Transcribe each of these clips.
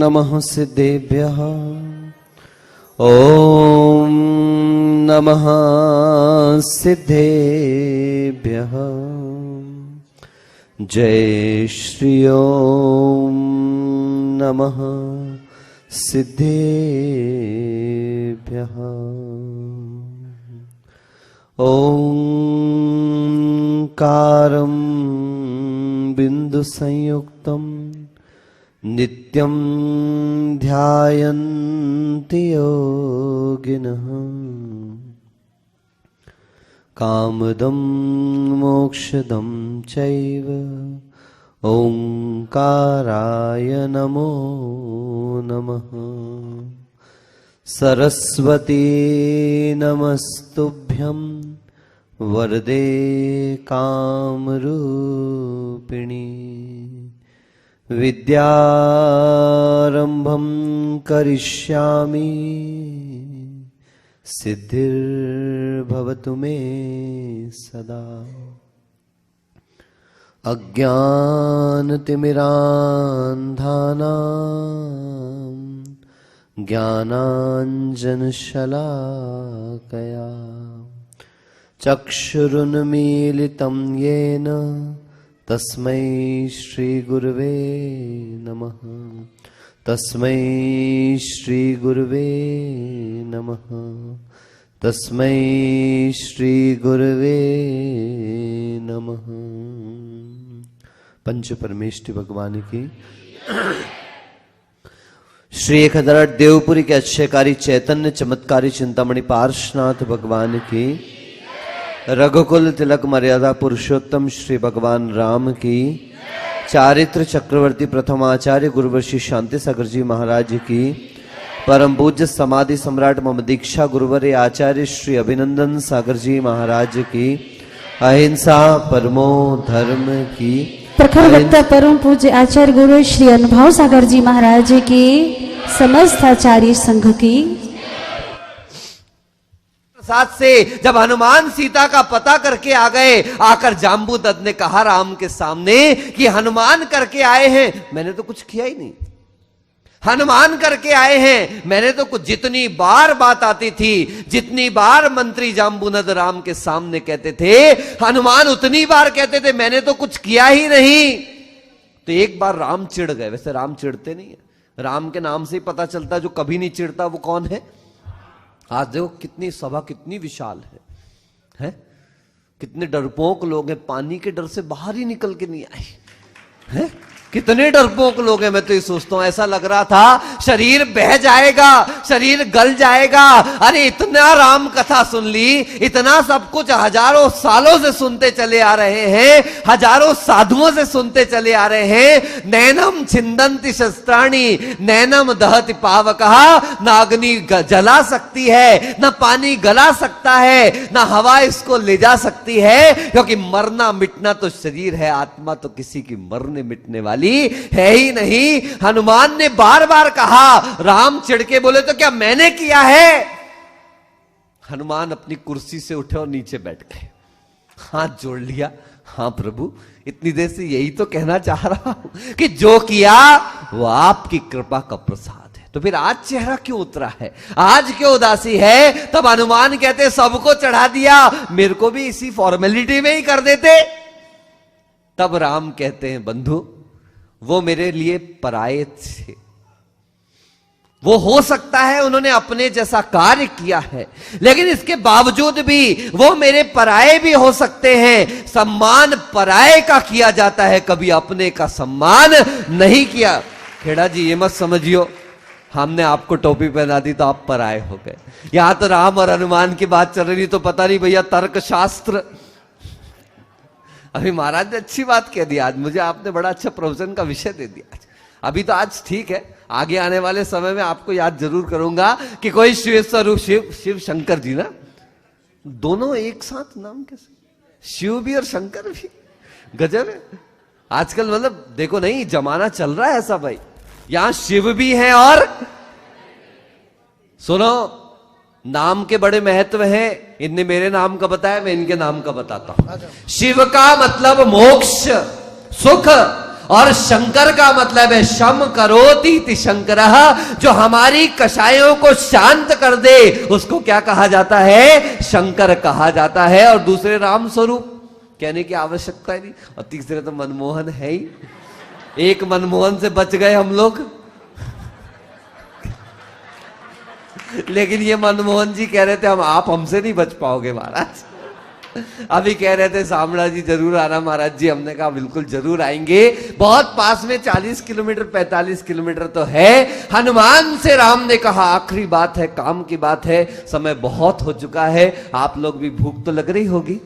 नमः सिद्धेभ्यः। ॐ नमः सिद्धेभ्यः। जय श्री ओम नमः सिद्धेभ्यः। ओंकारं बिंदु संयुक्तं नित्यं ध्यायन्ति योगिनः। कामदं मोक्षदं चैव ओंकाराय नमो नमः। सरस्वती नमस्तुभ्यं वरदे कामरूपिणी। विद्यारंभं करिष्यामि सिद्धिर्भवतु मे सदा। अज्ञानतिमिरान्धानां ज्ञानाञ्जनशलाकया चक्षुरुन्मीलितं येन तस्मै श्रीगुरुवे नमः। तस्मै श्रीगुरुवे नमः। तस्मै श्रीगुरुवे नमः। पंच परमेष्टि भगवान की। श्री एकहदरा देवपुरी के अक्षयकारी चैतन्य चमत्कारी चिंतामणि पार्श्वनाथ भगवान की। रघुकुल तिलक मर्यादा पुरुषोत्तम श्री भगवान राम की। चारित्र चक्रवर्ती प्रथमाचार्य गुरुवर्षि शांति सागर जी महाराज की। परम पूज्य समाधि सम्राट मम दीक्षा गुरुवर आचार्य श्री अभिनंदन सागर जी महाराज की। अहिंसा परमो धर्म की। प्रखर वक्ता परम पूज्य आचार्य गुरु श्री अनुभव सागर जी महाराज की। समस्त आचार्य संघ की। प्रसाद से जब हनुमान सीता का पता करके आ गए, आकर जाम्बूदत्त ने कहा राम के सामने कि हनुमान करके आए हैं, मैंने तो कुछ किया ही नहीं। हनुमान करके आए हैं, मैंने तो कुछ, जितनी बार बात आती थी, जितनी बार मंत्री जाम्बूनद राम के सामने कहते थे, हनुमान उतनी बार कहते थे मैंने तो कुछ किया ही नहीं। तो एक बार राम चिढ़ गए। वैसे राम चिढ़ते नहीं है, राम के नाम से ही पता चलता है जो कभी नहीं चिढ़ता वो कौन है। आज देखो कितनी सभा कितनी विशाल है? कितने डरपोक लोग हैं, पानी के डर से बाहर ही निकल के नहीं आए हैं। कितने डरपोक लोग हैं। मैं तो ये सोचता हूं, ऐसा लग रहा था शरीर बह जाएगा, शरीर गल जाएगा। अरे इतना राम कथा सुन ली, इतना सब कुछ हजारों सालों से सुनते चले आ रहे हैं, हजारों साधुओं से सुनते चले आ रहे हैं। नैनम छिंदंति शस्त्राणि नैनम दहति पावकः। न अग्नि जला सकती है, न पानी गला सकता है, न हवा इसको ले जा सकती है, क्योंकि मरना मिटना तो शरीर है, आत्मा तो किसी की मरने मिटने वाली है ही नहीं। हनुमान ने बार बार कहा। राम चिढ़ के बोले तो क्या मैंने किया है? हनुमान अपनी कुर्सी से उठे और नीचे बैठ गए, हाथ जोड़ लिया। हाँ प्रभु, इतनी देर से यही तो कहना चाह रहा हूं कि जो किया वो आपकी कृपा का प्रसाद है। तो फिर आज चेहरा क्यों उतरा है, आज क्यों उदासी है? तब हनुमान कहते सबको चढ़ा दिया, मेरे को भी इसी फॉर्मेलिटी में ही कर देते। तब राम कहते हैं बंधु, वो मेरे लिए पराये थे। वो हो सकता है उन्होंने अपने जैसा कार्य किया है, लेकिन इसके बावजूद भी वो मेरे पराये भी हो सकते हैं। सम्मान पराये का किया जाता है, कभी अपने का सम्मान नहीं किया। खेड़ा जी ये मत समझियो हमने आपको टोपी पहना दी तो आप पराये हो गए। यहां तो राम और हनुमान की बात चल रही, तो पता नहीं भैया तर्क शास्त्र। अभी महाराज ने अच्छी बात कह दी, आज मुझे आपने बड़ा अच्छा प्रवचन का विषय दे दिया। अभी तो आज ठीक है, आगे आने वाले समय में आपको याद जरूर करूंगा कि कोई शिव स्वरूप शिव शंकर जी ना, दोनों एक साथ नाम कैसे, शिव भी और शंकर भी, गजब है। आजकल मतलब देखो नहीं, जमाना चल रहा है ऐसा भाई, यहां शिव भी है और सुनो नाम के बड़े महत्व हैं। इनने मेरे नाम का बताया, मैं इनके नाम का बताता हूं। शिव का मतलब मोक्ष, सुख, और शंकर का मतलब है शम करोति इति शंकरः, जो हमारी कषायों को शांत कर दे उसको क्या कहा जाता है? शंकर कहा जाता है। और दूसरे राम स्वरूप कहने की आवश्यकता ही नहीं। और तीसरे तो मनमोहन है ही, एक मनमोहन से बच गए हम लोग। लेकिन ये मनमोहन जी कह रहे थे आप हमसे नहीं बच पाओगे महाराज। अभी कह रहे थे सामड़ा जी जरूर आना महाराज जी। हमने कहा बिल्कुल जरूर आएंगे। बहुत पास में 40 किलोमीटर 45 किलोमीटर तो है। हनुमान से राम ने कहा आखिरी बात है, काम की बात है, समय बहुत हो चुका है। आप लोग भी भूख तो लग रही होगी।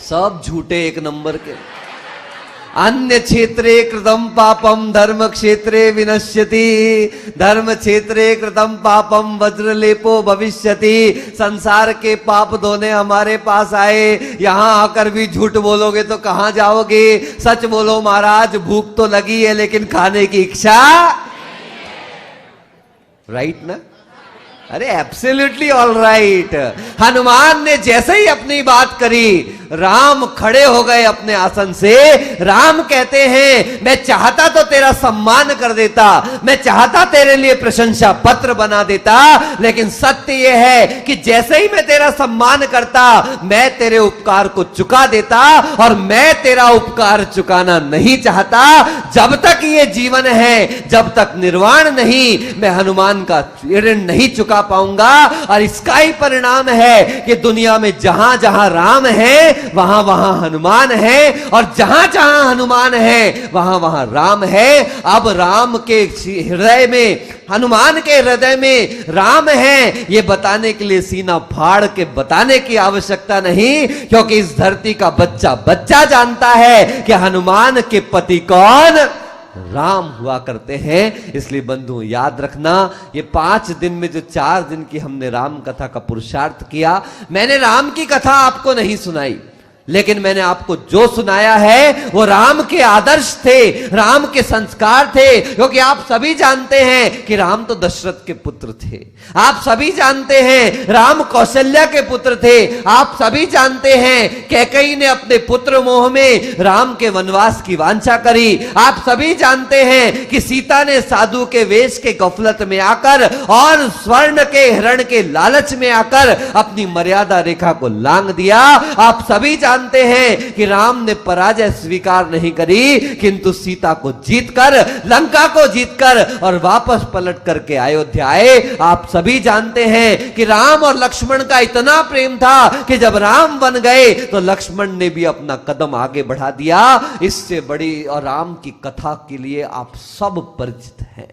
सब झूठे एक नंबर के। अन्य क्षेत्रे कृतम पापम धर्म क्षेत्रे विनश्यति, धर्म क्षेत्रे कृतम पापम वज्रलेपो भविष्यति। संसार के पाप धोने हमारे पास आए, यहां आकर भी झूठ बोलोगे तो कहां जाओगे? सच बोलो महाराज, भूख तो लगी है लेकिन खाने की इच्छा। राइट ना? अरे एब्सोल्युटली ऑल राइट। हनुमान ने जैसे ही अपनी बात करी, राम खड़े हो गए अपने आसन से। राम कहते हैं मैं चाहता तो तेरा सम्मान कर देता, मैं चाहता तेरे लिए प्रशंसा पत्र बना देता, लेकिन सत्य यह है कि जैसे ही मैं तेरा सम्मान करता मैं तेरे उपकार को चुका देता, और मैं तेरा उपकार चुकाना नहीं चाहता। जब तक ये जीवन है, जब तक निर्वाण नहीं, मैं हनुमान का ऋण नहीं चुका पाऊंगा। और इसका ही परिणाम है कि दुनिया में जहां जहां राम है वहां वहां हनुमान है, और जहां जहां हनुमान है वहां वहां राम है। अब राम के हृदय में, हनुमान के हृदय में राम है, ये बताने के लिए सीना फाड़ के बताने की आवश्यकता नहीं, क्योंकि इस धरती का बच्चा बच्चा जानता है कि हनुमान के पति कौन? राम हुआ करते हैं। इसलिए बंधु याद रखना, ये 5 दिन में जो 4 दिन की हमने राम कथा का पुरुषार्थ किया, मैंने राम की कथा आपको नहीं सुनाई, लेकिन मैंने आपको जो सुनाया है वो राम के आदर्श थे, राम के संस्कार थे। क्योंकि आप सभी जानते हैं कि राम तो दशरथ के पुत्र थे, आप सभी जानते हैं राम कौशल्या के पुत्र थे, आप सभी जानते हैं कैकेयी ने अपने पुत्र मोह में राम के वनवास की वांछा करी, आप सभी जानते हैं कि सीता ने साधु के वेश के गफलत में आकर और स्वर्ण के हिरण के लालच में आकर अपनी मर्यादा रेखा को लांघ दिया। आप सभी जानते हैं कि राम ने पराजय स्वीकार नहीं करी, किंतु सीता को जीतकर, लंका को जीतकर और वापस पलट करके अयोध्या आए। आप सभी जानते हैं कि राम और लक्ष्मण का इतना प्रेम था कि जब राम बन गए तो लक्ष्मण ने भी अपना कदम आगे बढ़ा दिया। इससे बड़ी और राम की कथा के लिए आप सब परिचित हैं।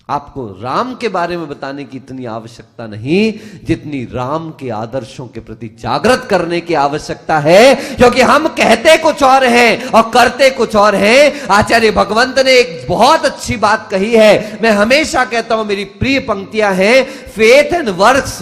आपको राम के बारे में बताने की इतनी आवश्यकता नहीं जितनी राम के आदर्शों के प्रति जागृत करने की आवश्यकता है, क्योंकि हम कहते कुछ और हैं और करते कुछ और हैं। आचार्य भगवंत ने एक बहुत अच्छी बात कही है, मैं हमेशा कहता हूं, मेरी प्रिय पंक्तियां हैं, faith and works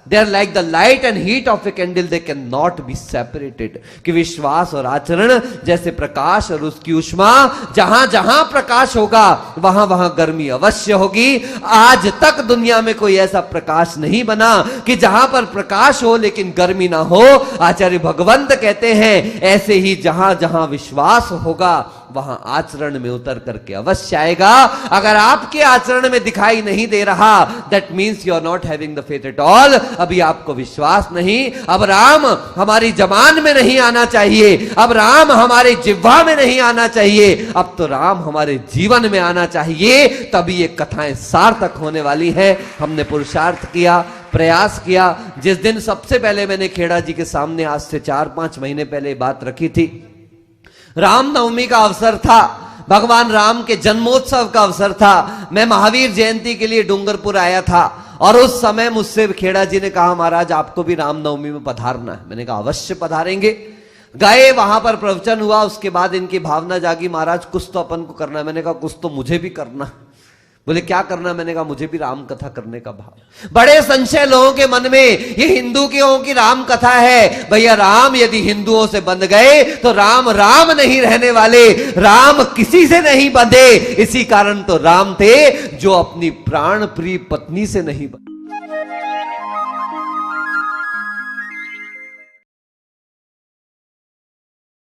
they are like the light and heat of a candle, they cannot be separated। कि विश्वास और आचरण जैसे प्रकाश और उसकी ऊष्मा, जहां जहां प्रकाश होगा वहां वहां गर्मी अवश्य होगी। आज तक दुनिया में कोई ऐसा प्रकाश नहीं बना कि जहां पर प्रकाश हो लेकिन गर्मी ना हो। आचार्य भगवंत कहते हैं ऐसे ही जहां जहां विश्वास होगा वहां आचरण में उतर करके अवश्य आएगा। अगर आपके आचरण में दिखाई नहीं दे रहा, that means you are not having the faith at all. अभी आपको विश्वास नहीं। अब राम हमारी जबान में नहीं आना चाहिए, अब राम हमारे जिह्वा में नहीं आना चाहिए, अब तो राम हमारे जीवन में आना चाहिए। तभी ये कथाएं सार्थक होने वाली हैं। हमने पुरुषार्थ किया, प्रयास किया। जिस दिन सबसे पहले मैंने खेड़ा जी के सामने आज से 4-5 महीने पहले बात रखी थी, रामनवमी का अवसर था, भगवान राम के जन्मोत्सव का अवसर था। मैं महावीर जयंती के लिए डूंगरपुर आया था और उस समय मुझसे खेड़ा जी ने कहा महाराज आपको भी रामनवमी में पधारना है। मैंने कहा अवश्य पधारेंगे। गए, वहां पर प्रवचन हुआ, उसके बाद इनकी भावना जागी महाराज कुछ तो अपन को करना है। मैंने कहा कुछ तो मुझे भी करना। बोले क्या करना? मैंने कहा मुझे भी राम कथा करने का भाव। बड़े संशय लोगों के मन में, ये हिंदू क्यों की राम कथा है। भैया राम यदि हिंदुओं से बंध गए तो राम राम नहीं रहने वाले, राम किसी से नहीं बंधे। इसी कारण तो राम थे जो अपनी प्राण प्रिय पत्नी से नहीं बंधे।